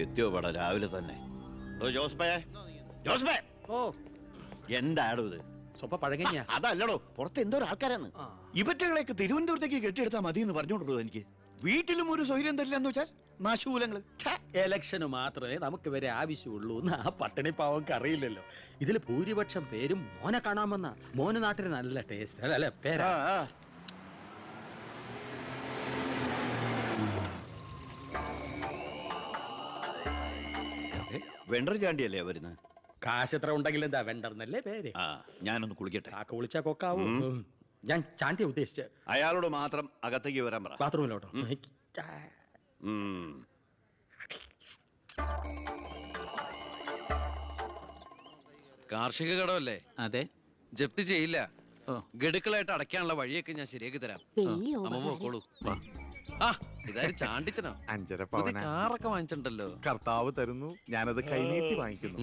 എത്തിയോ പട രാവിലെ തന്നെ. ഓ എന്താടോ ഇത്? സ്വപ്പ പഴകഞ്ഞ അതല്ലടോ, പുറത്ത് എന്തോ ആൾക്കാരാന്ന്. ഇവറ്റകളെയൊക്കെ തിരുവനന്തപുരത്തേക്ക് കെട്ടിയെടുത്താൽ മതി എന്ന് പറഞ്ഞോണ്ടോ എനിക്ക്. വീട്ടിലും ഒരു സൗകര്യം തരില്ല എന്ന് വെച്ചാൽ നാശൂലങ്ങള്. എലക്ഷന് മാത്രമേ നമുക്ക് ഇവരെ ആവശ്യമുള്ളൂ എന്ന് ആ പട്ടിണി പാവർക്ക് അറിയില്ലല്ലോ. ഇതിൽ ഭൂരിപക്ഷം പേരും മോനെ കാണാമെന്ന. മോന് നാട്ടിന് നല്ല ടേസ്റ്റ് അല്ലെ പേരാ. വെണ്ടർ ചാണ്ടിയല്ലേ വരുന്നത്? കാശ് എത്ര ഉണ്ടെങ്കിലും എന്താ വെണ്ടർന്നല്ലേ പേര്. ഞാനൊന്ന് കുളിക്കട്ടെ. കാക്ക വിളിച്ചാ കൊക്കാവും. ഞാൻ ചാണ്ടിയ ഉദ്ദേശിച്ച. അയാളോട് മാത്രം അകത്തേക്ക് വരാൻ പറ. ബാത്റൂമിലോട്ടോ. കാർഷിക കടമല്ലേ? അതെ. ജപ്തി ചെയ്യില്ല. ഗഡുക്കളായിട്ട് അടയ്ക്കാനുള്ള വഴിയൊക്കെ ഞാൻ ശരിയാക്കി തരാം. അമ്മ പോക്കോളൂ. ആ ഇതായാലും ചാണ്ടിച്ചനോ? 5.5 പവന കാറൊക്കെ വാങ്ങിച്ചിട്ടുണ്ടല്ലോ. കർത്താവ് തരുന്നു, ഞാനത് കൈനീട്ടി വാങ്ങിക്കുന്നു.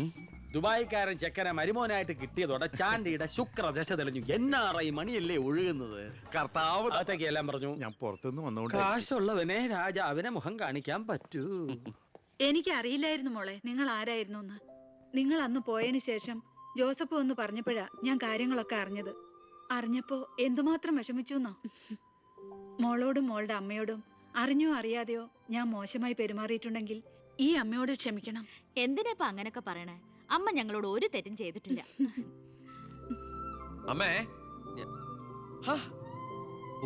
ദുബായിക്കാരൻ ചെക്കനെ മരുമോനായിട്ട് കിട്ടിയതോടെ ചാണ്ടിയുടെ ശുക്രദശ തെളിഞ്ഞു. NRI മണിയല്ലേ ഒഴുകുന്നത്. കർത്താവ് അകത്തേക്ക് എല്ലാം പറഞ്ഞു. ഞാൻ പുറത്തുനിന്ന് വന്നോണ്ട് കാശുള്ളവനെ രാജാവിനെ മുഖം കാണിക്കാൻ പറ്റൂ. എനിക്കറിയില്ലായിരുന്നു മോളെ നിങ്ങൾ ആരായിരുന്നു എന്ന്. നിങ്ങൾ അന്ന് പോയതിനു ശേഷം ജോസഫ് ഒന്ന് പറഞ്ഞപ്പോഴാ ഞാൻ കാര്യങ്ങളൊക്കെ അറിഞ്ഞത്. അറിഞ്ഞപ്പോ എന്തുമാത്രം വിഷമിച്ചു എന്നോ. മോളോടും മോളുടെ അമ്മയോടും അറിഞ്ഞോ അറിയാതെയോ ഞാൻ മോശമായി പെരുമാറിയിട്ടുണ്ടെങ്കിൽ ഈ അമ്മയോട് ക്ഷമിക്കണം. എന്തിനാ അങ്ങനൊക്കെ പറയണേ? അമ്മ ഞങ്ങളോട് ഒരു തെറ്റും ചെയ്തിട്ടില്ല. അമ്മേ,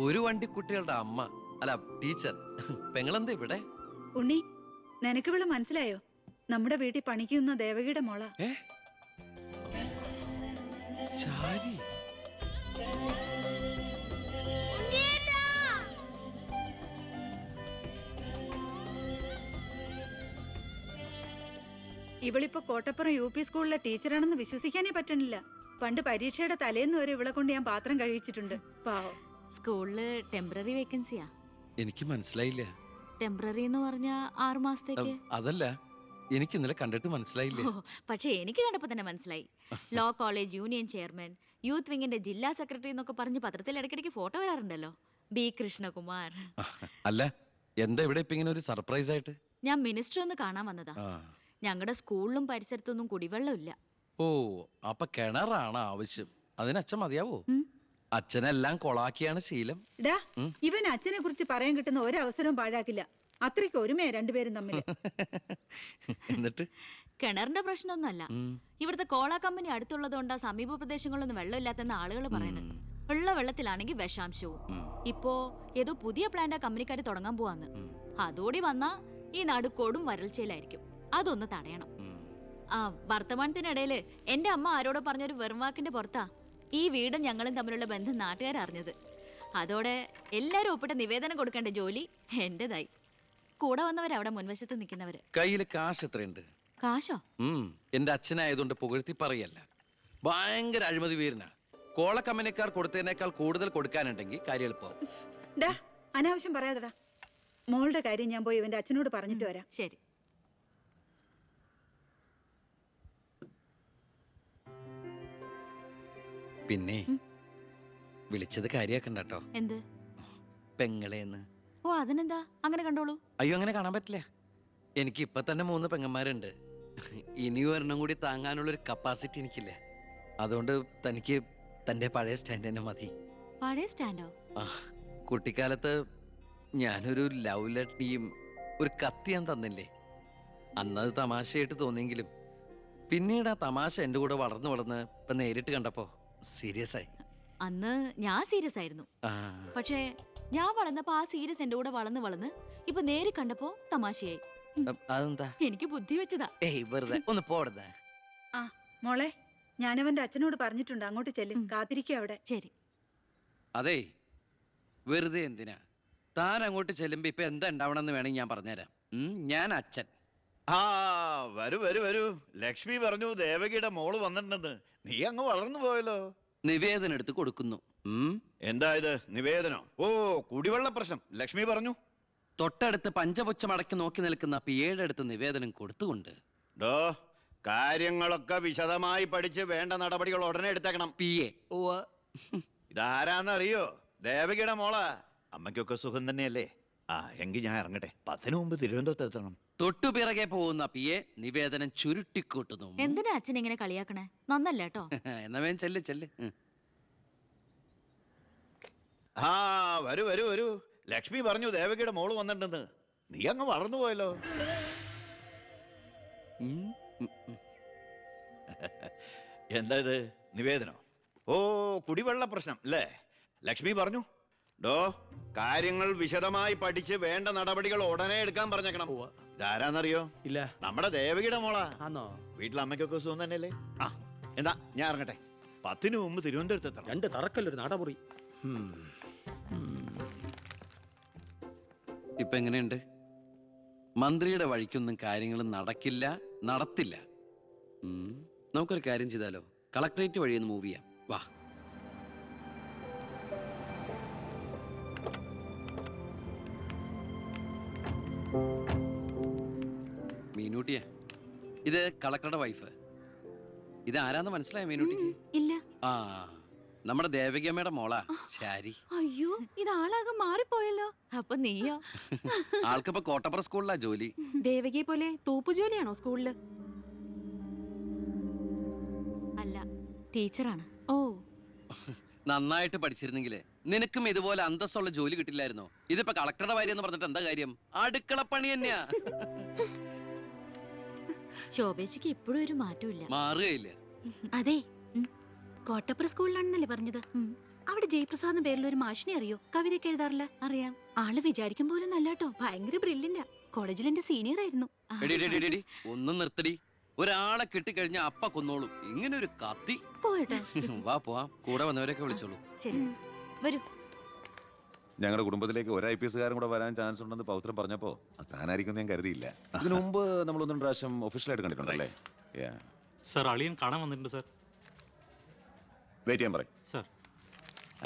ഒരു വണ്ടിക്കുട്ടികളുടെ അമ്മ അല്ല ടീച്ചർ. പെങ്ങളെന്താ ഇവിടെ? ഉണ്ണി, നിനക്ക് ഇവിടെ മനസ്സിലായോ? നമ്മുടെ വീട്ടിൽ പണിക്കുന്ന ദേവകിയുടെ മോള. ശാരി. ഇവളിപ്പോ കോട്ടപ്പുറം UP സ്കൂളിലെ ടീച്ചറാണെന്ന് വിശ്വസിക്കാനേ പറ്റണില്ല. പണ്ട് പരീക്ഷയുടെ തലേന്ന് വരെ ഇവളെ കൊണ്ട് ഞാൻ പാത്രം കഴിച്ചിട്ടുണ്ട്. പാവം. സ്കൂളില് ടെമ്പററി വേക്കൻസിയാ. എനിക്ക് മനസ്സിലായില്ല. ടെമ്പററി എന്ന് പറഞ്ഞാ 6 മാസത്തേക്ക്. അതല്ല, എനിക്ക് ഇന്നലെ കണ്ടിട്ട് മനസ്സിലായില്ല. പക്ഷെ എനിക്ക് കണ്ടപ്പോ തന്നെ മനസ്സിലായി. Law college union chairman, youth വിങ്ങിന്റെ ജില്ലാ സെക്രട്ടറി എന്നൊക്കെ പറഞ്ഞ് പത്രത്തിൽ ഇടയ്ക്കിടയ്ക്ക് ഫോട്ടോ വരാറുണ്ടല്ലോ. B കൃഷ്ണകുമാർ. അല്ല, എന്താ ഇവിടെ ഇപ്പൊ ഇങ്ങനെ ഒരു സർപ്രൈസ് ആയിട്ട്? ഞാൻ മിനിസ്റ്റർ ഒന്ന് കാണാൻ വന്നതാ. ഞങ്ങളുടെ സ്കൂളിലും പരിസരത്തൊന്നും കുടിവെള്ളമില്ല. ഓ, അപ്പൊ കിണറാണ് ആവശ്യം. അതിന് അച്ഛൻ മതിയാവോ? അച്ഛനെല്ലാം കൊളാക്കിയാണ് ശീലം. ഇവൻ അച്ഛനെ കുറിച്ച് പറയാൻ കിട്ടുന്ന ഒരവസരവും പാഴാക്കില്ല. അത്രയ്ക്ക് ഒരുമയാ രണ്ടുപേരും തമ്മിൽ. എന്നിട്ട് കിണറിന്റെ പ്രശ്നമൊന്നുമല്ല. ഇവിടുത്തെ കോള കമ്പനി അടുത്തുള്ളതുകൊണ്ടാ സമീപ പ്രദേശങ്ങളിലൊന്നും വെള്ളമില്ലാത്തെന്ന് ആളുകൾ പറയുന്നത്. ഉള്ള വെള്ളത്തിലാണെങ്കിൽ വിഷാംശവും. ഇപ്പോ ഏതോ പുതിയ പ്ലാന്റ് കമ്പനിക്കാര് തുടങ്ങാൻ പോവാന്ന്. അതോടി വന്നാ ഈ നാട് കൊടും വരൾച്ചയിലായിരിക്കും. അതൊന്ന് തടയണം. വർത്തമാനത്തിനിടയില് എന്റെ അമ്മ ആരോടോ പറഞ്ഞൊരു വെറുവാക്കിന്റെ പുറത്താ ഈ വീടും ഞങ്ങളും തമ്മിലുള്ള ബന്ധം നാട്ടുകാരറിഞ്ഞത്. അതോടെ എല്ലാരും ഒപ്പിട്ട നിവേദനം കൊടുക്കേണ്ട ജോലി എന്റേതായി. കൂടെ വന്നവരവിടെ മുൻവശത്ത് നിൽക്കുന്നവര്. കയ്യില് കാശ് എത്രയുണ്ട്? കാശോ? എന്റെ അച്ഛനായതുകൊണ്ട് പുകഴ്ത്തി പറയല്ല. ഭയങ്കര അഴിമതി വീരനാ. കോള കമ്പനിക്കാർ കൊടുത്തതിനേക്കാൾ കൂടുതൽ കൊടുക്കാനുണ്ടെങ്കിൽ കാര്യം എളുപ്പമാവും. അനാവശ്യം പറയാതെടാ. മോളുടെ കാര്യം ഞാൻ പോയി ഇവന്റെ അച്ഛനോട് പറഞ്ഞിട്ട് വരാം. ശരി. പിന്നെ വിളിച്ചത് കാര്യാക്കണ്ടോ? എന്ത്? പെങ്ങളേന്ന്. ഓ, അതിനെന്താ? അങ്ങനെ കണ്ടോളൂ. അയ്യോ, അങ്ങനെ കാണാൻ പറ്റില്ല. എനിക്ക് ഇപ്പൊ തന്നെ 3 പെങ്ങന്മാരുണ്ട്. ഇനി ഒരെണ്ണം കൂടി താങ്ങാനുള്ളൊരു കപ്പാസിറ്റി എനിക്കില്ല. അതുകൊണ്ട് തനിക്ക് തന്റെ പഴയ സ്റ്റാൻഡ് തന്നെ മതി. പഴയ സ്റ്റാൻഡോ? കുട്ടിക്കാലത്ത് ഞാനൊരു ലവ് ലെറ്ററിയും ഒരു കത്തി ഞാൻ തന്നില്ലേ? അന്നത് തമാശയായിട്ട് തോന്നിയെങ്കിലും പിന്നീട് ആ തമാശ എന്റെ കൂടെ വളർന്ന് ഇപ്പൊ നേരിട്ട് കണ്ടപ്പോ സീരിയസ് ആയി. അന്ന് ഞാൻ സീരിയസ് ആയിരുന്നു. പക്ഷേ ഞാൻ വളർന്നപ്പോ ആ സീരിയസ് എന്റെ കൂടെ വളർന്ന് ഇപ്പൊ നേരിട്ട് കണ്ടപ്പോ തമാശയായി. അതെന്താ? എനിക്ക് ബുദ്ധി വെച്ചതാ. വെറുതെ ഒന്ന് പോടുന്നേ. മോളെ, ഞാനവന്റെ അച്ഛനോട് പറഞ്ഞിട്ടുണ്ട്. അങ്ങോട്ട് ചെല്ലും. കാത്തിരിക്കുക അവിടെ. ശരി. അതെ, വെറുതെ എന്തിനാ? താൻ അങ്ങോട്ട് ചെല്ലുമ്പോ ഇപ്പൊ എന്താ ഉണ്ടാവണമെന്ന് വേണമെങ്കിൽ ഞാൻ പറഞ്ഞുതരാം. ഞാൻ അച്ഛൻ. വരൂ വരൂ വരൂ. ലക്ഷ്മി പറഞ്ഞു ദേവകിയുടെ മോള് വന്നിട്ടുണ്ടെന്ന്. നീ അങ്ങ് വളർന്നു പോയല്ലോ. നിവേദനം എടുത്ത് കൊടുക്കുന്നു. എന്താ ഇത് നിവേദനോ? ഓ, കുടിവെള്ള പ്രശ്നം ലക്ഷ്മി പറഞ്ഞു. തൊട്ടടുത്ത് പഞ്ചപുച്ഛമടക്കി നോക്കി നിൽക്കുന്ന പിയേടെ അടുത്ത് നിവേദനം കൊടുത്തുകൊണ്ട് കാര്യങ്ങളൊക്കെ വിശദമായി പഠിച്ച് വേണ്ട നടപടികൾ ഉടനെ എടുത്തേക്കണം. പിയെ. ഇതാരാന്നറിയോ? ദേവകിയുടെ മോളാ. അമ്മയ്ക്കൊക്കെ സുഖം തന്നെയല്ലേ? എങ്കിൽ ഞാൻ ഇറങ്ങട്ടെ. 10 മുമ്പ് തിരുവനന്തപുരത്ത് എത്തണം. തൊട്ടുപിറകെ പോകുന്ന പിയെ നിവേദനം ചുരുട്ടിക്കൂട്ടുന്നു. എന്തിനാ അച്ഛൻ ഇങ്ങനെ കളിയാക്കണേ? നന്നല്ല കേട്ടോ. എന്നാ വേഗം ചെല്ല് ചെല്ല്. ആ വരൂ വരൂ വരൂ. ലക്ഷ്മി പറഞ്ഞു ദേവകിയുടെ മോള് വന്നിട്ടുണ്ടെന്ന്. നീ അങ്ങ് വളർന്നു പോയല്ലോ. എന്താ ഇത് നിവേദനോ? ഓ കുടിവെള്ള പ്രശ്നം അല്ലേ? ലക്ഷ്മി പറഞ്ഞു ഡോ കാര്യങ്ങൾ വിശദമായി പഠിച്ച് വേണ്ട നടപടികൾ ഉടനെ എടുക്കാൻ പറഞ്ഞേക്കണം. ഇതാരാന്നറിയോ? ഇല്ല. നമ്മുടെ ദേവകിയുടെ മോളാ. ആന്നോ? വീട്ടിലെ അമ്മയ്ക്കൊക്കെ സുഖം തന്നെയല്ലേ? ആ എന്താ ഞാൻ ഇറങ്ങട്ടെ. 10 മുമ്പ് തിരുവനന്തപുരത്ത് എത്തണം. 2 തറക്കല്ലൊരു നടമുറി. ഇപ്പൊ എങ്ങനെയുണ്ട്? മന്ത്രിയുടെ വഴിക്കൊന്നും കാര്യങ്ങൾ നടക്കില്ല, നടത്തില്ല. നമുക്കൊരു കാര്യം ചെയ്താലോ? കളക്ടറേറ്റ് വഴി ഒന്ന് മൂവ് ചെയ്യാം. വാ. മീനൂട്ടിയെ, ഇത് കളക്ടറുടെ വൈഫ്. ഇത് ആരാന്ന് മനസ്സിലായോ മീനൂട്ടിക്ക്? ഇല്ല. ആ, നമ്മുടെ ദേവകിയമ്മയുടെ മോളാ ശാരി. അയ്യോ ഇത് ആളാകെ മാറിപ്പോയല്ലോ. അപ്പൊ നീയോ? ആൾക്കിപ്പോ കോട്ടപ്പുറ സ്കൂളിലാ ജോലി. ദേവകിയെ പോലെ തൂപ്പു ജോലിയാണോ സ്കൂളില്? അല്ല, ടീച്ചറാണ്. ഓ നന്നായിട്ട് പഠിച്ചിരുന്നെങ്കിലേ നിനക്കും ഇതുപോലെ അന്തസ്സുള്ള ജോലി കിട്ടില്ലായിരുന്നോ? ഇതിപ്പോ കളക്ടറുടെ കാര്യം എന്ന് പറഞ്ഞിട്ട് എന്താ കാര്യം? അടുക്കളപ്പണി തന്നെയാ. ശോഭേച്ചിക്ക് ഇപ്പോഴും ഒരു മാറ്റമില്ല. മാറുകയില്ല. അതെ കോട്ടപ്പുറ സ്കൂളിലാണെന്നല്ലേ പറഞ്ഞത്? അവിടെ ജയപ്രസാദ് പേരിൽ ഒരു മാഷിനെ അറിയോ? കവിതയൊക്കെ എഴുതാറില്ല. അറിയാം. ആള് വിചാരിക്കും പോലെ നല്ലാട്ടോ, ഭയങ്കര ബ്രില്യന്റാ. കോളേജിൽ എന്റെ സീനിയർ ആയിരുന്നു. എടി, എടി, എടി, എടി, ഒന്നും നിർത്തടി. ഒരാളെ കിട്ടിക്കഴിഞ്ഞ അപ്പ കൊന്നോളും. ഇങ്ങനെ ഒരു കത്തി. പോയട്ടെ. വാ പോവാം. കൂടെ വന്നവരൊക്കെ വിളിച്ചോളൂ. ശരി, വരൂ. ഞങ്ങളുടെ കുടുംബത്തിലേക്ക് ഒരു IPS കാരൻ കൂടെ വരാൻ ചാൻസ് ഉണ്ടെന്ന് പൗത്രം പറഞ്ഞപ്പോ താനായിരിക്കും ഞാൻ കരുതിയില്ല. ഇതിനു മുമ്പ് നമ്മൾ 1-2 പ്രാവശ്യം ഒഫീഷ്യലായിട്ട് കണ്ടിട്ടുണ്ടല്ലേ? സർ അളിയൻ കാണാൻ വന്നിട്ടുണ്ട് സർ. വെയിറ്റ് ചെയ്യാൻ പറയും സർ.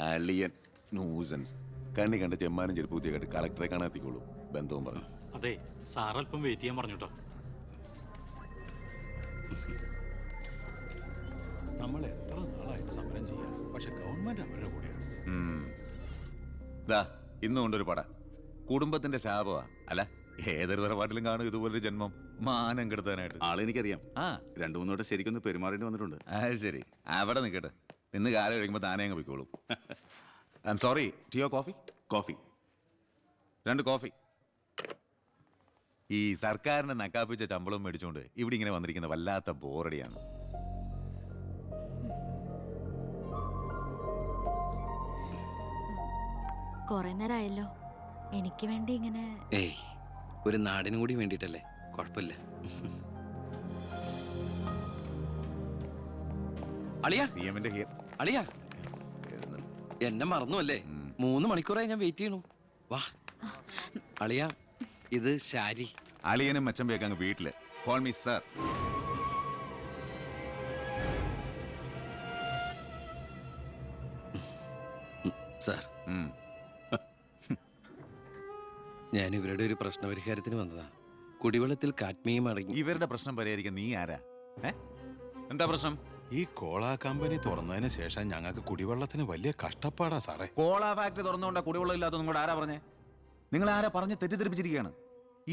അളിയൻ ന്യൂസൻസ്. കണ്ണി കണ്ട ചെമ്മാനും ചെരുപ്പൂത്തിയെ കണ്ട് കളക്ടറെ കാണാൻ എത്തിക്കോളൂ. ബന്ധവും പറഞ്ഞു. അതെ സാർ അല്പം വെയിറ്റ് ചെയ്യാൻ പറഞ്ഞു കേട്ടോ. നമ്മൾ എത്ര നാളായിട്ട് സമരം ചെയ്യാം, പക്ഷെ ഗവൺമെന്റ് അവരുടെ കൂടെയാണ്. ഇന്നും കൊണ്ടൊരു പട കുടുംബത്തിന്റെ ശാപമാ. അല്ല ഏതൊരു തറവാട്ടിലും കാണും ഇതുപോലൊരു ജന്മം. മാനം കെടുത്താനായിട്ട്. ആളെനിക്കറിയാം. ആ 2-3 വട്ടം ശരിക്കൊന്ന് പെരുമാറേണ്ടി വന്നിട്ടുണ്ട്. ശരി, അവിടെ നിൽക്കട്ടെ. ഇന്ന് കാലം കഴിയുമ്പോൾ താനേ അങ്ങ് പോയിക്കോളും. I'm sorry. ടീയോ കോഫി? കോഫി. 2 കോഫി. ഈ സർക്കാരിനെ നക്കാപ്പിച്ച ശമ്പളം മേടിച്ചുകൊണ്ട് ഇവിടെ ഇങ്ങനെ വന്നിരിക്കുന്ന വല്ലാത്ത ബോറടിയാണ്. കൊറേ നേരമായല്ലോ. എനിക്ക് വേണ്ടി ഇങ്ങനെ. ഏയ്, ഒരു നാടിനും കൂടി വേണ്ടിട്ടല്ലേ. കുഴപ്പമില്ല. അളിയാ, CM-ന്റെ അളിയാ, എന്നെ മറന്നു അല്ലേ? 3 മണിക്കൂറായി ഞാൻ വെയിറ്റ് ചെയ്യണു. വാ അളിയാ, ഇത് ശാരി. അളിയനും മച്ചമ്പയൊക്കെ അങ്ങ് വീട്ടില്. Call me sir. സാർ, ഞാൻ ഇവരുടെ ഒരു പ്രശ്നപരിഹാരത്തിന് വന്നതാ. കുടിവെള്ളത്തിൽ കാഡ്മിയം അടങ്ങി. ഇവരുടെ പ്രശ്നം പരിഹരിക്കാൻ നീ ആരാ? എന്താ പ്രശ്നം? ഈ കോള കമ്പനി തുറന്നതിന് ശേഷം ഞങ്ങൾക്ക് കുടിവെള്ളത്തിന് വലിയ കഷ്ടപ്പാടാ സാറേ. കോള ഫാക്ടറി തുറന്നുകൊണ്ടാ കുടിവെള്ളം ഇല്ലാത്ത നിങ്ങളോട് ആരാ പറഞ്ഞേ? നിങ്ങൾ ആരാ പറഞ്ഞ് തെറ്റിദ്ധരിപ്പിച്ചിരിക്കുകയാണ്.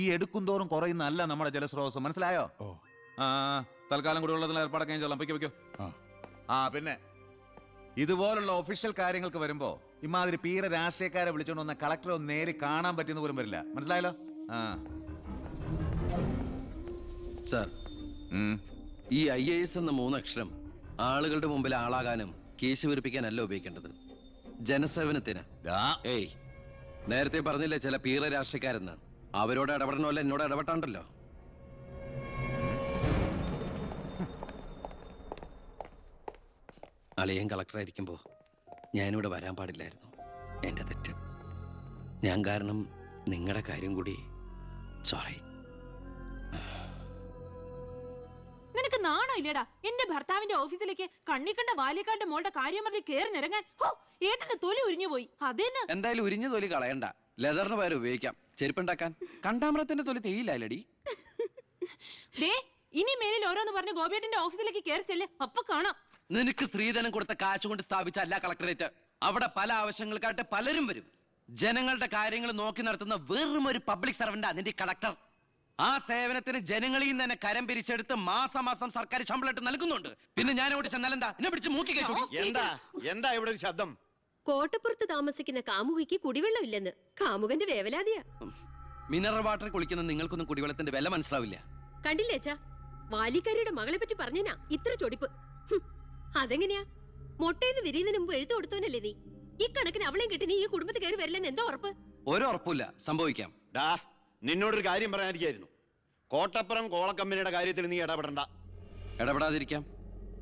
ഈ എടുക്കും തോറും കുറയുന്നല്ല നമ്മുടെ ജലസ്രോതസ്. മനസ്സിലായോ? ഓ ആ തൽക്കാലം കുടിവെള്ളത്തിൽ ഏർപ്പാടൊക്കെ ചെല്ലാം. പൊയ്ക്കോ. ആ പിന്നെ ഇതുപോലുള്ള ഒഫീഷ്യൽ കാര്യങ്ങൾക്ക് വരുമ്പോ ഇമാതിരി പീര രാഷ്ട്രീയക്കാരെ വിളിച്ചോണ്ട് വന്ന കളക്ടറെ ഒന്ന് നേരി കാണാൻ പറ്റുന്ന പോലും വരില്ല. മനസ്സിലായല്ലോ? സാർ, ഈ IAS എന്ന 3 അക്ഷരം ആളുകളുടെ മുമ്പിൽ ആളാകാനും കേസ് വീർപ്പിക്കാനല്ല ഉപയോഗിക്കേണ്ടത്. ജനസേവനത്തിന്. ഏയ്, നേരത്തെ പറഞ്ഞില്ലേ ചില പീറ രാഷ്ട്രീയക്കാരെന്ന്? അവരോട് ഇടപെടണമല്ല എന്നോട് ഇടപെട്ടാണ്ടല്ലോ. അളിയൻ കളക്ടറായിരിക്കുമ്പോൾ ഞാനിവിടെ വരാൻ പാടില്ലായിരുന്നു. എൻ്റെ തെറ്റ്. ഞാൻ കാരണം നിങ്ങളുടെ കാര്യം കൂടി. സോറി. നിനക്ക് നാണോ ഇല്ലടാ? എന്റെ ഭർത്താവിന്റെ ഓഫീസിലേക്ക് കണ്ണിക്കണ്ട വാലിക്കാന്റെ മോളുടെ കാര്യം പറഞ്ഞ് കേറി നിറങ്ങാൻ. ഏട്ടന് തൊലി ഉരിഞ്ഞു പോയി. അതേന്ന്. എന്തായാലും ഉരിഞ്ഞ തൊലി കളയണ്ട. ലെതറിന് പകരം ഉപയോഗിക്കാം. ചെരുപ്പുണ്ടാക്കാൻ. കണ്ടാമരത്തിന്റെ തൊലി തേയില്ലടി. ഇനി മേലിൽ ഓരോന്ന് പറഞ്ഞ് ഗോപിയേട്ടന്റെ ഓഫീസിലേക്ക് കേറി ചെല്ലേ. അപ്പൊ കാണാം. നിനക്ക് സ്ത്രീധനം കൊടുത്ത കാശ് കൊണ്ട് സ്ഥാപിച്ച അല്ല കളക്ടറേറ്റ്. അവിടെ പല ആവശ്യങ്ങൾക്കായിട്ട് പലരും വരും. ജനങ്ങളുടെ കാര്യങ്ങൾ നോക്കി നടത്തുന്ന വെറും ഒരു പബ്ലിക് സർവന്റാ നിന്റെ കളക്ടർ. ആ സേവനത്തിന് ജനങ്ങളിൽ നിന്ന് തന്നെ കരം പിരിച്ചെടുത്ത് മാസം മാസം സർക്കാർ ശമ്പളം ഇട്ട് നൽകുന്നുണ്ട്. പിന്നെ ഞാൻ അവിടെ ചെന്നാലെന്താ എന്നെ പിടിച്ച് മൂക്കി കയറ്റൂ. എന്താ ഇവിടെ ഒരു ശബ്ദം? കോട്ടപ്പുറത്ത് താമസിക്കുന്ന കാമുകിക്ക് കുടിവെള്ളമില്ലെന്ന് കാമുകന്റെ വേവലാതിയാ. മിനറൽ വാട്ടർ കുളിക്കുന്ന നിങ്ങൾക്കൊന്നും കുടിവെള്ളത്തിന്റെ വില മനസ്സിലാവില്ല. കണ്ടില്ലേച്ചാ, വാലിക്കാരിയുടെ മകളെ പറ്റി പറഞ്ഞനാ ഇത്ര ചൊടിപ്പ്. അതെങ്ങനെയാ? മൊട്ടേന്ന് വിരിയുന്നതിന് മുമ്പ് എഴുത്തു കൊടുത്തവനല്ലേ നീ? ഈ കണക്കിന് അവളെയും കിട്ടി നീ ഈ കുടുംബത്തിൽ കയറി വരില്ലെന്ന് എന്തോ ഉറപ്പ്? ഒരു ഉറപ്പില്ല, സംഭവിക്കാം. നിന്നോടൊരു കാര്യം പറയാനിരിക്കായിരുന്നു. കോട്ടപ്പുറം കോള കമ്പനിയുടെ കാര്യത്തിൽ നീ ഇടപെടണ്ട. ഇടപെടാതിരിക്കാം.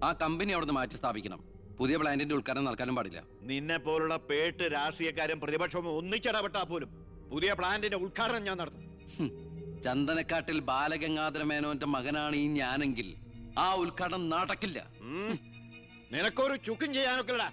ആ കമ്പനി അവിടുന്ന് മാറ്റി സ്ഥാപിക്കണം. പുതിയ പ്ലാന്റിന്റെ ഉദ്ഘാടനം നടക്കാനും പാടില്ല. നിന്നെ പോലുള്ള പേട്ട് രാഷ്ട്രീയക്കാരും പ്രതിപക്ഷവും ഒന്നിച്ചിടപെട്ടാ പോലും പുതിയ പ്ലാന്റിന്റെ ഉദ്ഘാടനം ഞാൻ നടത്തും. ചന്ദനക്കാട്ടിൽ ബാലഗംഗാധര മേനോന്റെ മകനാണ് ഈ ഞാനെങ്കിൽ ആ ഉദ്ഘാടനം നടക്കില്ല. നിനക്കൊരു ചുക്കും ചെയ്യാനൊക്കെടാ.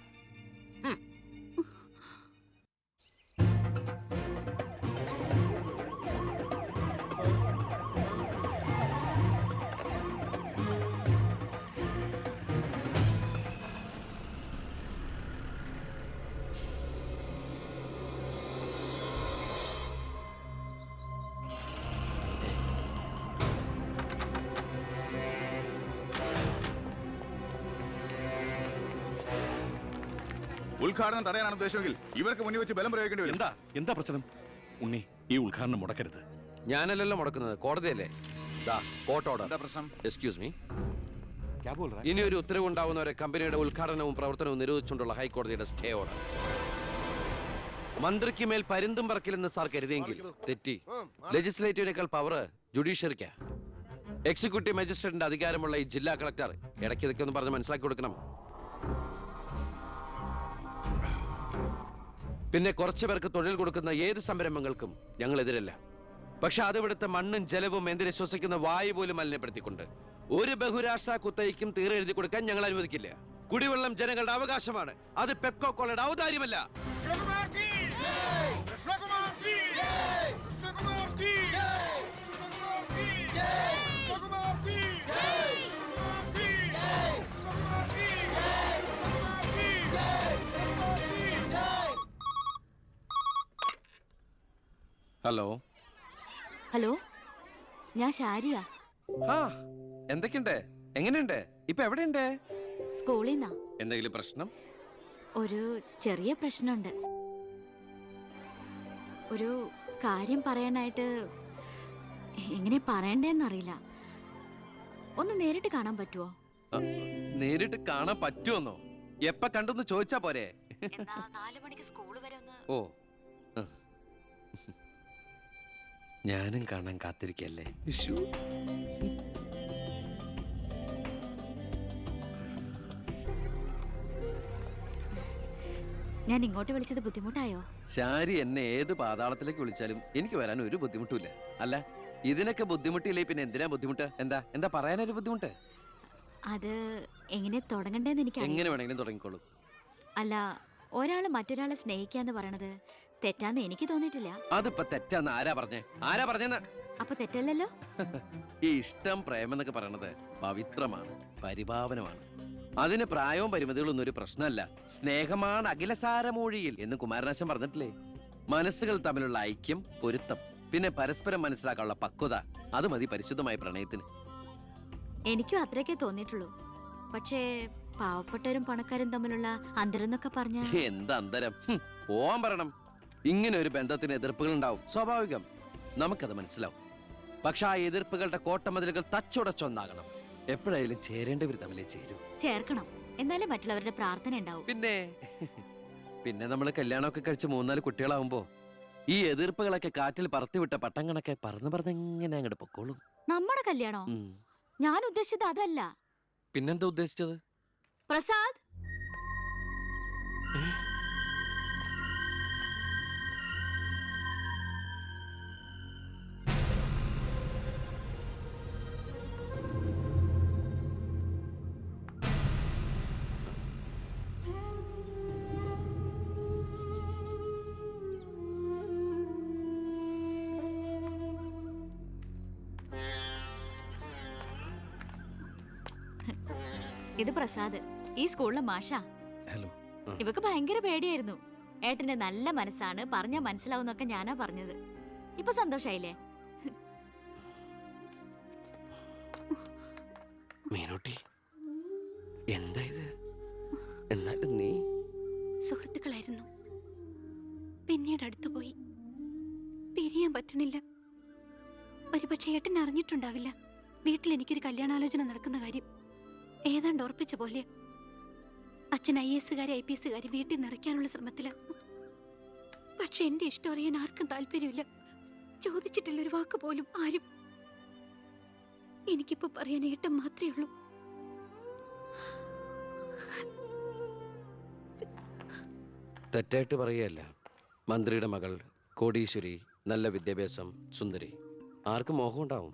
ഉദ്ഘാടനം തടയാനാണ് ഉദ്ദേശമെങ്കിൽ ഇവർക്ക് മുന്നിൽ വെച്ച് ബലം പ്രയോഗിക്കേണ്ടി വരും. എന്താ പ്രശ്നം? ഉണ്ണി, ഈ ഉദ്ഘാടനം മുടക്കരുത്. ഞാനല്ലല്ലോ മുടക്കുന്നത്, കോടതിയല്ലേ. എന്താ പ്രശ്നം? Excuse me. ഇനി ഒരു ഉത്തരവ് ഉണ്ടാവുന്നവരെ കമ്പനിയുടെ ഉദ്ഘാടനവും പ്രവർത്തനവും നിരോധിച്ചുകൊണ്ടുള്ള ഹൈക്കോടതിയുടെ സ്റ്റേ ഓർഡർ. മന്ത്രിക്ക് മേൽ പരുന്തും പറക്കില്ലെന്ന് സാർ കരുതിയെങ്കിൽ തെറ്റി. ലെജിസ്ലേറ്റീവിനേക്കാൾ പവർ ജുഡീഷ്യറിക്കാ. എക്സിക്യൂട്ടീവ് മജിസ്ട്രേറ്റിന്റെ അധികാരമുള്ള ഈ ജില്ലാ കളക്ടർ ഇടയ്ക്ക് ഇതൊക്കെ ഒന്ന് പറഞ്ഞ് മനസ്സിലാക്കി കൊടുക്കണം. പിന്നെ കുറച്ചു പേർക്ക് തൊഴിൽ കൊടുക്കുന്ന ഏത് സംരംഭങ്ങൾക്കും ഞങ്ങൾ എതിരല്ല. പക്ഷെ അതിവിടുത്തെ മണ്ണും ജലവും എന്തിനെ ശ്വസിക്കുന്ന വായു പോലും മലിനപ്പെടുത്തിക്കൊണ്ട് ഒരു ബഹുരാഷ്ട്ര കുത്തയ്ക്കും തീരെ എഴുതി കൊടുക്കാൻ ഞങ്ങൾ അനുവദിക്കില്ല. കുടിവെള്ളം ജനങ്ങളുടെ അവകാശമാണ്, അത് പെപ്കോ കോളയുടെ ഔദാര്യമല്ല. ഹലോ ഹലോ, ഞാൻ ഷാരിയ. എന്തൊക്കെയുണ്ട്? എങ്ങനെയുണ്ട്? ഇപ്പൊ എവിടെയുണ്ട്? സ്കൂളിൽ നിന്നാ. എന്തെങ്കിലും പ്രശ്നം? ഒരു ചെറിയ പ്രശ്നമുണ്ട്. ഒരു കാര്യം പറയാനായിട്ട് എങ്ങനെ പറയണ്ടേന്നറിയില്ല. ഒന്ന് നേരിട്ട് കാണാൻ പറ്റുമോ? നേരിട്ട് കാണാൻ പറ്റുമെന്നോ? എപ്പ കണ്ടെന്ന് ചോദിച്ചാ പോരെ? 4 മണിക്ക് സ്കൂൾ വരെ ഒന്ന്. ഓ, ഞാനും കാണാൻ കാത്തിരിക്കല്ലേ. ഞാൻ ഇങ്ങോട്ട് വിളിച്ചത് ബുദ്ധിമുട്ടായോ? ശാരി എന്നെ ഏത് പാതാളത്തിലേക്ക് വിളിച്ചാലും എനിക്ക് വരാൻ ഒരു ബുദ്ധിമുട്ടില്ല. അല്ല, ഇതിനൊക്കെ ബുദ്ധിമുട്ടില്ലേ പിന്നെ എന്തിനാ ബുദ്ധിമുട്ട്? എന്താ പറയാനൊരു ബുദ്ധിമുട്ട്? അത് എങ്ങനെ തുടങ്ങണ്ടേന്ന് എനിക്ക് എങ്ങനെ വേണമെങ്കിലും തുടങ്ങിക്കോളൂ. അല്ല, ഒരാള് മറ്റൊരാളെ സ്നേഹിക്കാന്ന് പറയണത് തെറ്റാന്ന് എനിക്ക് തോന്നിയിട്ടില്ല. അതിപ്പോ തെറ്റാന്ന് ആരാ പറഞ്ഞെന്ന്? അപ്പൊ തെറ്റല്ലല്ലോ. ഈ ഇഷ്ടം പ്രേമം എന്നൊക്കെ പറയണത് പവിത്രമാണ്, പരിപാവനമാണ്. അതിന് പ്രായവും പരിമിതികളൊന്നും ഒരു പ്രശ്നമല്ല. സ്നേഹമാണ് അഖിലസാരമൂഴിയിൽ എന്ന് കുമാരനാശൻ പറഞ്ഞിട്ടില്ലേ? മനസ്സുകൾ തമ്മിലുള്ള ഐക്യം, പൊരുത്തം, പിന്നെ പരസ്പരം മനസ്സിലാക്കാനുള്ള പക്വത, അത് മതി പരിശുദ്ധമായ പ്രണയത്തിന്. എനിക്കും അത്രയൊക്കെ തോന്നിയിട്ടുള്ളൂ. പക്ഷേ പാവപ്പെട്ടവരും പണക്കാരും തമ്മിലുള്ള അന്തരം എന്നൊക്കെ പറഞ്ഞ എന്താ അന്തരം? പോവാൻ പറയണം. ഇങ്ങനെ ഒരു ബന്ധത്തിന് എതിർപ്പുകൾ ഉണ്ടാവും, സ്വാഭാവികം, നമുക്കത് മനസ്സിലാവും. പക്ഷെ ആ എതിർപ്പുകളുടെ കോട്ടമതിലുകൾ തച്ചുടച്ചൊന്നാകണം. എപ്പോഴായാലും ചേരേണ്ടവർ തമ്മിലേ ചേരൂ. ചേർക്കണം, എന്നാലേ മറ്റുള്ളവരുടെ പ്രാർത്ഥന ഉണ്ടാവും. പിന്നെ നമ്മൾ കല്യാണമൊക്കെ കഴിച്ച് 3-4 കുട്ടികളാവുമ്പോ ഈ എതിർപ്പുകളൊക്കെ കാറ്റിൽ പറത്തിവിട്ട പട്ടം കണക്കെ പറന്ന് അങ്ങോട്ട് പൊക്കോളും. നമ്മുടെ കല്യാണോ? ഞാൻ ഉദ്ദേശിച്ചത് അതല്ല. പിന്നെന്താ ഉദ്ദേശിച്ചത്? പ്രസാദ്, ഇത് പ്രസാദ്, ഈ സ്കൂളിലെ മാഷ. ഹലോ. ഇവക്ക് ഭയങ്കര പേടിയായിരുന്നു. ഏട്ടന്റെ നല്ല മനസ്സാണ്, പറഞ്ഞാ മനസ്സിലാവുന്നൊക്കെ ഞാനാ പറഞ്ഞത്. ഇപ്പൊ സന്തോഷായില്ലേ? മീനൂട്ടി എന്താ ഇത്? എന്നാലും നീ സുഹൃത്തുക്കളായിരുന്നു, പിന്നീട് അടുത്തുപോയി. പിരിയാൻ പറ്റണില്ല. ഒരുപക്ഷെ ഏട്ടൻ അറിഞ്ഞിട്ടുണ്ടാവില്ല വീട്ടിൽ എനിക്കൊരു കല്യാണാലോചന നടക്കുന്ന കാര്യം. ഏതാണ്ട് ഉറപ്പിച്ച പോലെ അച്ഛൻ IAS IPS വീട്ടിൽ നിറയ്ക്കാനുള്ള ശ്രമത്തില. പക്ഷെ എന്റെ ഇഷ്ടം അറിയാൻ ആർക്കും താല്പര്യമില്ല. ചോദിച്ചിട്ടില്ല ഒരു വാക്ക് പോലും ആരും. എനിക്കിപ്പോ പറയാൻ ഏട്ടൻ മാത്രമേ ഉള്ളൂ. തെറ്റായിട്ട് പറയുകയല്ല. മന്ത്രിയുടെ മകൾ, കോടീശ്വരി, നല്ല വിദ്യാഭ്യാസം, സുന്ദരി, ആർക്കും മോഹം ഉണ്ടാവും.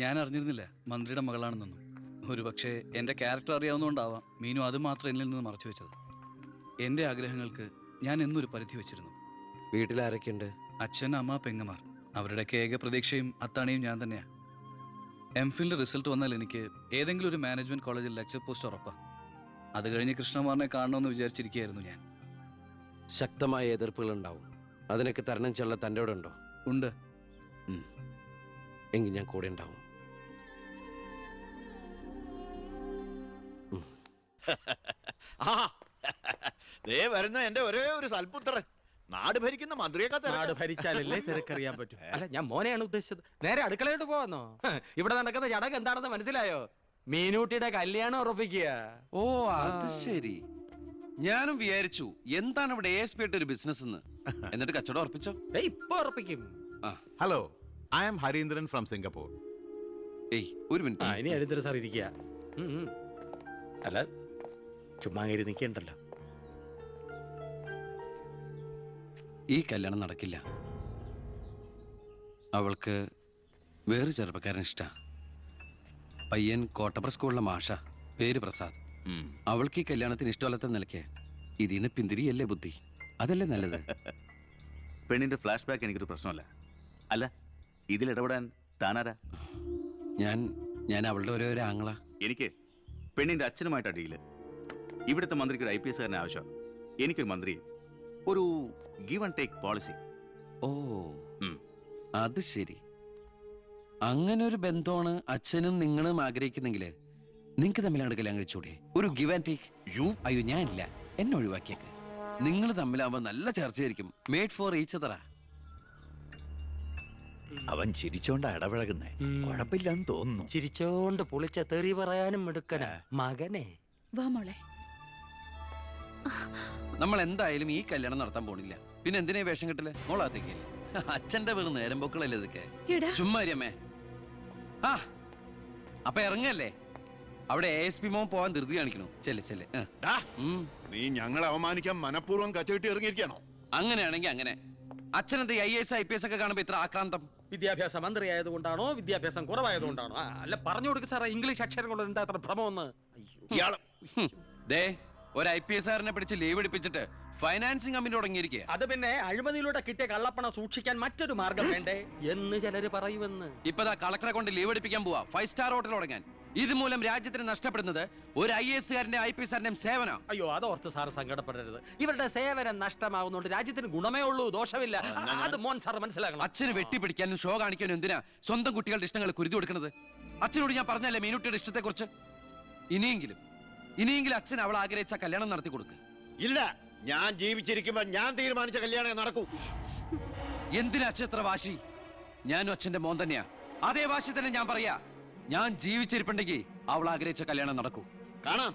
ഞാൻ അറിഞ്ഞിരുന്നില്ല മന്ത്രിയുടെ മകളാണെന്നൊന്നും. ഒരുപക്ഷെ എൻ്റെ ക്യാരക്ടർ അറിയാവുന്നതുകൊണ്ടാവാം മീനു അത് മാത്രം എന്നിൽ നിന്ന് മറച്ചു വെച്ചത്. എൻ്റെ ആഗ്രഹങ്ങൾക്ക് ഞാൻ എന്നൊരു പരിധി വെച്ചിരുന്നു. വീട്ടിൽ ആരൊക്കെയുണ്ട്? അച്ഛൻ, അമ്മ, പെങ്ങന്മാർ. അവരുടെയൊക്കെ ഏക പ്രതീക്ഷയും അത്താണിയും ഞാൻ തന്നെയാണ്. MPhilന്റെ റിസൾട്ട് വന്നാൽ എനിക്ക് ഏതെങ്കിലും ഒരു മാനേജ്മെന്റ് കോളേജിൽ ലെക്ചർ പോസ്റ്റ് ഉറപ്പാ. അത് കഴിഞ്ഞ് കൃഷ്ണകുമാറിനെ കാണണമെന്ന് വിചാരിച്ചിരിക്കുകയായിരുന്നു ഞാൻ. ശക്തമായ എതിർപ്പുകൾ ഉണ്ടാവും. അതിനൊക്കെ തരണം ചെയ്യാനുള്ള തൻ്റെ അവിടെ ഉണ്ടോ? ഉണ്ട്. എങ്കിൽ ഞാൻ കൂടെ ഉണ്ടാവും. ദേ വരുന്ന എന്റെ ഒരേ ഒരു സൽപുത്രൻ. നാട് ഭരിക്കുന്ന മന്ത്രിയൊക്കെ നാട് ഭരിച്ചാലല്ലേ തിരക്കറിയാൻ പറ്റും. അല്ല, ഞാൻ മോനെയാണ് ഉദ്ദേശിച്ചത്. നേരെ അടുക്കളയോട്ട് പോവാന്നോ? ഇവിടെ നടക്കുന്ന ചടങ്ങ് എന്താണെന്ന് മനസ്സിലായോ? മീനൂട്ടിയുടെ കല്യാണം ഉറപ്പിക്കുക. ഓ, അത് ശരി. ഞാനും വിചാരിച്ചു എന്താണ് ഇവിടെ ASP ആയിട്ട് ഒരു ബിസിനസ് എന്ന്. എന്നിട്ട് കച്ചവടം ഉറപ്പിച്ചോ? ഇപ്പൊ ഉറപ്പിക്കും. Hello, I am Harindran from Singapore. ഏയ്, ഒരു മിനിറ്റ്. ഇനി ഹരീന്ദ്രൻ സാർ ഇരിക്കുക. അല്ല, ചുമ്മാ കയറി നിൽക്കണ്ടല്ലോ. ഈ കല്യാണം നടക്കില്ല. അവൾക്ക് വേറെ ചെറുപ്പക്കാരൻ ഇഷ്ടാ. പയ്യൻ കോട്ടപ്പുറ സ്കൂളിലെ മാഷ, പേര് പ്രസാദ്. അവൾക്ക് ഈ കല്യാണത്തിന് ഇഷ്ടമല്ലാത്ത നിലയ്ക്ക് ഇതിന്ന് പിന്തിരിയല്ലേ ബുദ്ധി. അതല്ലേ നല്ലത്. പെണ്ണിന്റെ ഫ്ലാഷ് ബാക്ക് എനിക്കൊരു പ്രശ്നമല്ല. അല്ല, ഇതിൽ ഇടപെടാൻ താനാരാ? ഞാൻ അവളുടെ ഓരോ ആങ്ങള. എനിക്ക് പെണ്ണിന്റെ അച്ഛനുമായിട്ട് ഡീല്. ഇവിടുത്തെ മന്ത്രിക്ക് ഒരു IPS ആവശ്യം. എനിക്കൊരു മന്ത്രി, ഒരു ഗീവ് ആൻഡ് ടേക്ക് പോളിസി. ഓ, അത് ശരി. അങ്ങനെ ഒരു ബന്ധമാണ് അച്ഛനും നിങ്ങളും ആഗ്രഹിക്കുന്നെങ്കിൽ നിങ്ങൾക്ക് തമ്മിലാണ് കല്യാണം കഴിച്ചൂടെ? ഒരു ഗിവ് ആൻഡ് ടേക്ക്. അയ്യോ, ഞാനില്ല, എന്നെ ഒഴിവാക്കിയേക്ക്. നിങ്ങൾ തമ്മിലാവുമ്പോ നല്ല ചർച്ചയായിരിക്കും. മേഡ് ഫോർ ഈച്ച് അതറാ. അവൻ ചിരിച്ചോണ്ടാ ഇടപഴകുന്നേ. കുഴപ്പമില്ലെന്ന് തോന്നുന്നു. ചിരിച്ചോണ്ട് പൊളിച്ച തെറി പറയാനും എടുക്കണ മകനെ. വാ മോളെ. നമ്മൾ എന്തായാലും ഈ കല്യാണം നടത്താൻ പോണില്ല. പിന്നെ എന്തിനാ വേഷം കെട്ടില്ല? മോളാത്തേക്ക് അച്ഛന്റെ വെറും നേരം പൊക്കളല്ലേ ഇതൊക്കെ. ചുമ്മാരിയമ്മേ. ആ, അപ്പൊ ഇറങ്ങല്ലേ? അവിടെ ASP മോൻ പോവാൻ ധൃതി കാണിക്കണു. ചെല്ലെ. നീ ഞങ്ങളെ അവമാനിക്കാൻ മനഃപൂർവ്വം കച്ചകെട്ടി ഇറങ്ങിയിരിക്കണോ? അങ്ങനെയാണെങ്കിൽ അങ്ങനെ. അച്ഛനെന്താ IAS IPS ഒക്കെ കാണുമ്പോ ഇത്ര ആക്രാന്തം? വിദ്യാഭ്യാസ മന്ത്രി ആയതുകൊണ്ടാണോ, വിദ്യാഭ്യാസം കുറവായതുകൊണ്ടാണോ? അല്ല, പറഞ്ഞു കൊടുക്ക സാറേ, ഇംഗ്ലീഷ് അക്ഷരം കൊണ്ട് എന്താ അത്ര ഭ്രമമെന്ന്. ദേ, ഒരു IPS കാരനെ പിടിച്ച് ലീവ് എടുപ്പിച്ചിട്ട് ഫൈനാൻസിങ് കമ്പനി തുടങ്ങിയിരിക്കുക. അത് പിന്നെ അഴിമതിയിലൂടെ കിട്ടിയ കള്ളപ്പണം സൂക്ഷിക്കാൻ മറ്റൊരു മാർഗം വേണ്ടേ എന്ന് ചിലര് പറയുമെന്ന്. ഇപ്പതാ കളക്ടറെ കൊണ്ട് ലീവ് എടുപ്പിക്കാൻ പോവാ 5 സ്റ്റാർ ഹോട്ടൽ തുടങ്ങാൻ. ഇതുമൂലം രാജ്യത്തിന് നഷ്ടപ്പെടുന്നത് ഒരു IAS കാരന്റെ IPS കാരന്റെയും സേവനം. അയ്യോ, അതോർത്ത് സാർ സങ്കടപ്പെടരുത്. ഇവരുടെ സേവനം നഷ്ടമാകുന്നോണ്ട് രാജ്യത്തിന് ഗുണമേ ഉള്ളൂ, ദോഷമില്ല. അത് മോൻ സാർ മനസ്സിലാക്കണം. അച്ഛന് വെട്ടിപ്പിടിക്കാനും ഷോ കാണിക്കാനും എന്തിനാ സ്വന്തം കുട്ടികളുടെ ഇഷ്ടങ്ങൾ കുരുതി കൊടുക്കുന്നത്? അച്ഛനോട് ഞാൻ പറഞ്ഞല്ലേ മീനുട്ടിയുടെ ഇഷ്ടത്തെ കുറിച്ച്. ഇനിയെങ്കിലും അച്ഛൻ അവൾ ആഗ്രഹിച്ച കല്യാണം നടത്തി കൊടുക്ക്. ഇല്ല, ഞാൻ ജീവിച്ചിരിക്കുമ്പോ ഞാൻ തീരുമാനിച്ച കല്യാണം നടക്കൂ. എന്തിനാ അച്ഛൻ എത്ര വാശി? ഞാനും അച്ഛന്റെ മോൻ തന്നെയാ. അതേ വാശി തന്നെ ഞാൻ പറയാ. ഞാൻ ജീവിച്ചിരിപ്പുണ്ടെങ്കിൽ അവൾ ആഗ്രഹിച്ച കല്യാണം നടക്കൂ. കാണാം.